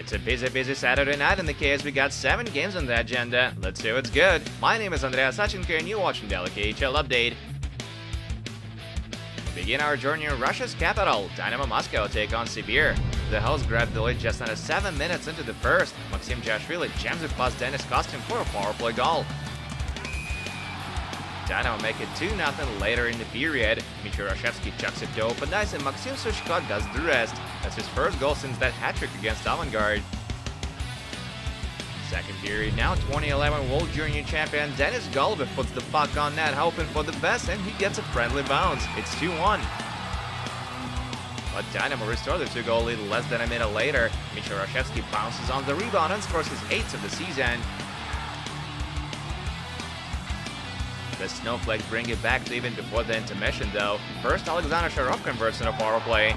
It's a busy Saturday night in the KS. We got 7 games on the agenda. Let's see what's good. My name is Andreas Sachenko and you're watching Daily KHL Update. We begin our journey in Russia's capital. Dynamo Moscow take on Sibir. The hosts grabbed the lead just under 7 minutes into the first. Maxim Jashvili jams it past Denis Kostin for a power play goal. Dynamo make it 2-0 later in the period. Mitchell Rashevsky chucks it to open ice and Maxim Sushko does the rest. That's his first goal since that hat-trick against Avangard. Second period now, 2011 World Junior Champion Denis Golubov puts the puck on net, hoping for the best, and he gets a friendly bounce. It's 2-1. But Dynamo restore the 2-goal lead less than a minute later. Mitchell Rashevsky bounces on the rebound and scores his 8th of the season. The Snowflakes bring it back to even before the intermission though. First, Alexander Sharov converts on a power play.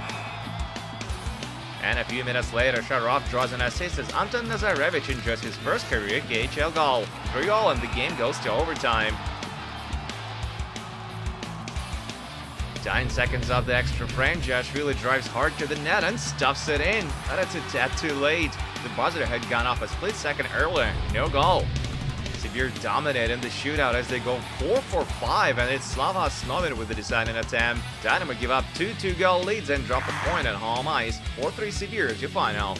And a few minutes later, Sharov draws an assist as Anton Nazarevich enjoys his first career KHL goal. 3-all and the game goes to overtime. 9 seconds of the extra frame, Jashvili drives hard to the net and stuffs it in. But it's a tad too late. The buzzer had gone off a split second earlier. No goal. Sibir dominated the shootout as they go 4 for 5, and it's Slava Snovin with the deciding attempt. Dynamo give up 2 2-goal leads and drop a point at home ice. 4-3 Sibir is your final.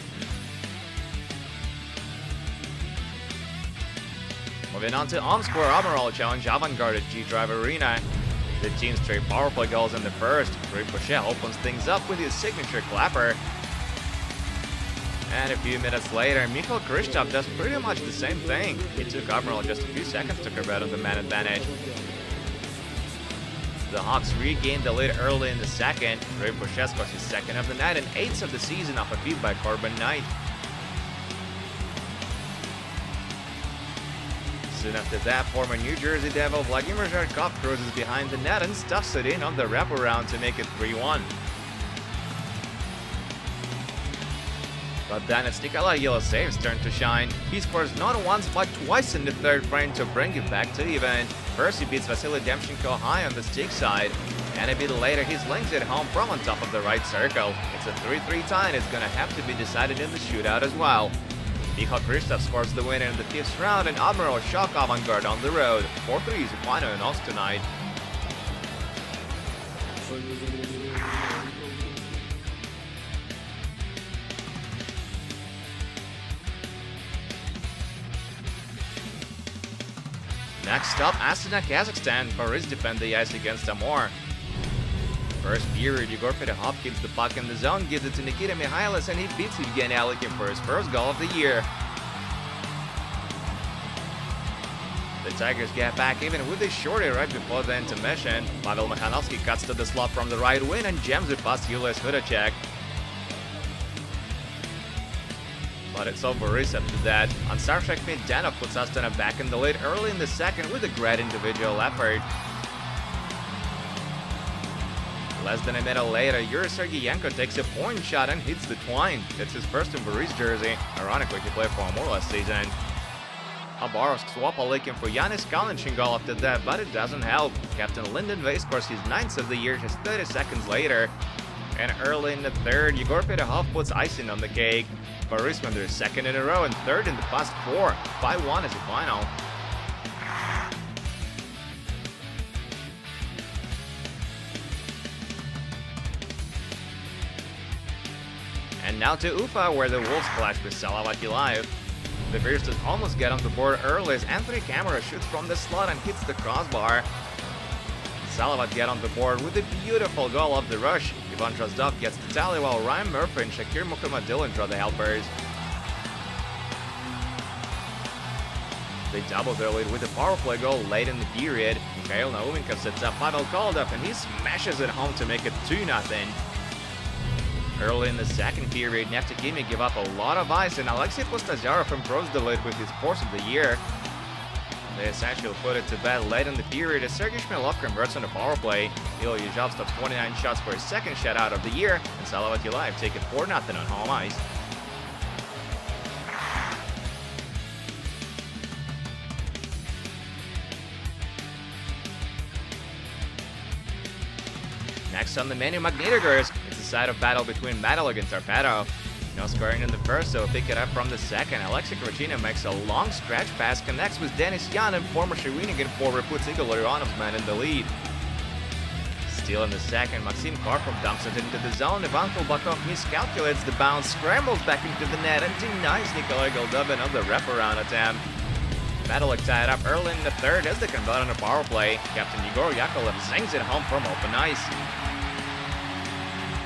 Moving on to Omsk, where Admiral challenge Avangard at G-Drive Arena. The team's trade power play goals in the first. Ricochet opens things up with his signature clapper. And a few minutes later, Mikhail Kristov does pretty much the same thing. It took Admiral just a few seconds to convert on the man advantage. The Hawks regained the lead early in the second. Ricochet scores his 2nd of the night and 8th of the season off a feed by Corbin Knight. Soon after that, former New Jersey Devil Vladimir Zharkov cruises behind the net and stuffs it in on the wraparound to make it 3-1. But then it's Nikolai Yelosev's turn to shine. He scores not once but twice in the third frame to bring it back to even. First he beats Vasily Demchenko high on the stick side, and a bit later he slings it home from on top of the right circle. It's a 3-3 tie and it's gonna have to be decided in the shootout as well. Mikhail Kristov scores the winner in the 5th round and Admiral shock Avangard on the road. 4-3 is the final in Omsk tonight. Next up, Astana, Kazakhstan. Paris defend the ice against Amur. First period, Igor Fedorov keeps the puck in the zone, gives it to Nikita Mikhailis, and he beats Evgeny Alekin for his first goal of the year. The Tigers get back even with a shorty right before the intermission. Pavel Mikhanovsky cuts to the slot from the right wing and jams it past Julius Hudacek. But it's over Boris after that. On Sarshak Danov puts Astana back in the lead early in the second with a great individual effort. Less than a minute later, Yuri Sergeyenko takes a point shot and hits the twine. That's his first in Boris jersey. Ironically, he played for Amur last season. Khabarovsk swap Alekin for Yanis Kalinchin goal after that, but it doesn't help. Captain Lyndon Vey scores his 9th of the year just 30 seconds later. And early in the third, Igor Fedorov puts icing on the cake. Boris won their 2nd in a row and 3rd in the past 4. 5-1 is the final. And now to Ufa, where the Wolves clash with Salavat Yulayev. The Bears almost get on the board early as Anthony Camara shoots from the slot and hits the crossbar. Salavat get on the board with a beautiful goal off the rush. Ivan Drozdov gets the tally while Ryan Murphy and Shakir Mukhamadullin draw the helpers. They double their lead with a power play goal late in the period. Mikhail Naumenkov sets up Pavel Koldov and he smashes it home to make it 2-0. Early in the second period, Neftekimi give up a lot of ice and Alexei Postazarov improves the lead with his 4th of the year. They essentially put it to bed late in the period as Sergei Shmilov converts on the power play. Ilya Yuzhov stops 29 shots for his 2nd shutout of the year, and Salavat Yulayev take it 4-0 on home ice. Next on the menu, Magnitogorsk. It's a side of battle between Metalurg and Torpedo. No scoring in the first, so pick it up from the second. Alexei Krachina makes a long stretch pass, connects with Denis Yan, and former Shawinigan forward puts Igor Larionov's man in the lead. Still in the second, Maxim Karpov dumps it into the zone. Ivan Kolbakov miscalculates the bounce, scrambles back into the net, and denies Nikolai Goldobin of the wraparound attempt. Metallic tied up early in the third as they convert on a power play. Captain Igor Yakolev zings it home from open ice.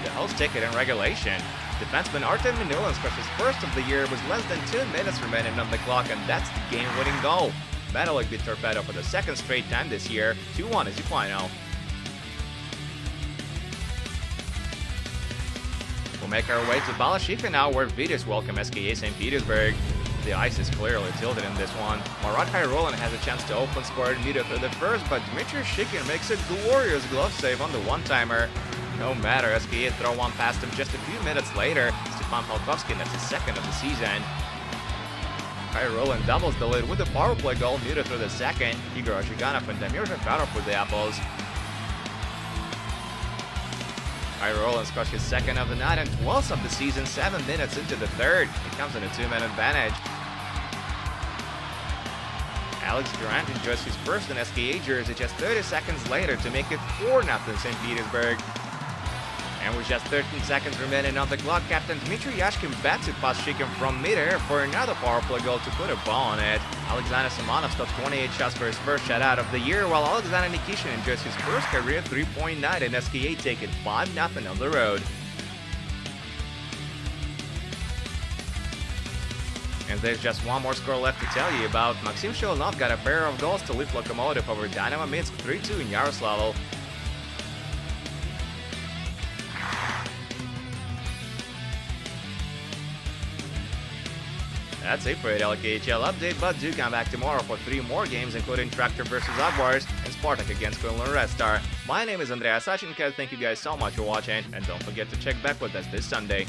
The hosts take it in regulation. Defenseman Artem Minulin scores his first of the year with less than 2 minutes remaining on the clock, and that's the game-winning goal. Metallic beat Torpedo for the second straight time this year. 2-1 is the final. We'll make our way to Balashikha now, where Vitis welcome SKA St. Petersburg. The ice is clearly tilted in this one. Marat Kairolan has a chance to open score immediately the first, but Dmitry Shikin makes a glorious glove save on the one-timer. No matter, SKA throw one past him just a few minutes later. Stefan Palkovsky nets his second of the season. Kairolan doubles the lead with a power play goal muted through the second. Igor Zhiganov and Damir Zakharov with the apples. Kairolan scores his second of the night and 12th of the season 7 minutes into the third. It comes in a 2-man advantage. Alex Durant enjoys his first in SKA jersey just 30 seconds later to make it 4-0 St. Petersburg. And with just 13 seconds remaining on the clock, Captain Dmitry Yashkin bats it past Shikin from mid-air for another power play goal to put a bow on it. Alexander Samanov stopped 28 shots for his first shutout of the year, while Alexander Nikishin enjoys his first career 3-point night, and SKA take it 5-0 on the road. And there's just one more score left to tell you about. Maxim Shelnov got a pair of goals to lift Lokomotiv over Dynamo Minsk 3-2 in Yaroslavl. That's it for the KHL update, but do come back tomorrow for 3 more games, including Tractor vs. Advars and Spartak against Köln Red Star. My name is Andreas Sachenko. Thank you guys so much for watching, and don't forget to check back with us this Sunday.